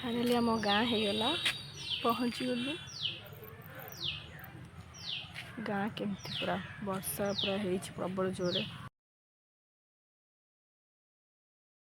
finally आम गाँ होगला पहुँची गलु गाँ केमती पूरा वर्षा पूरा प्रबल जोरे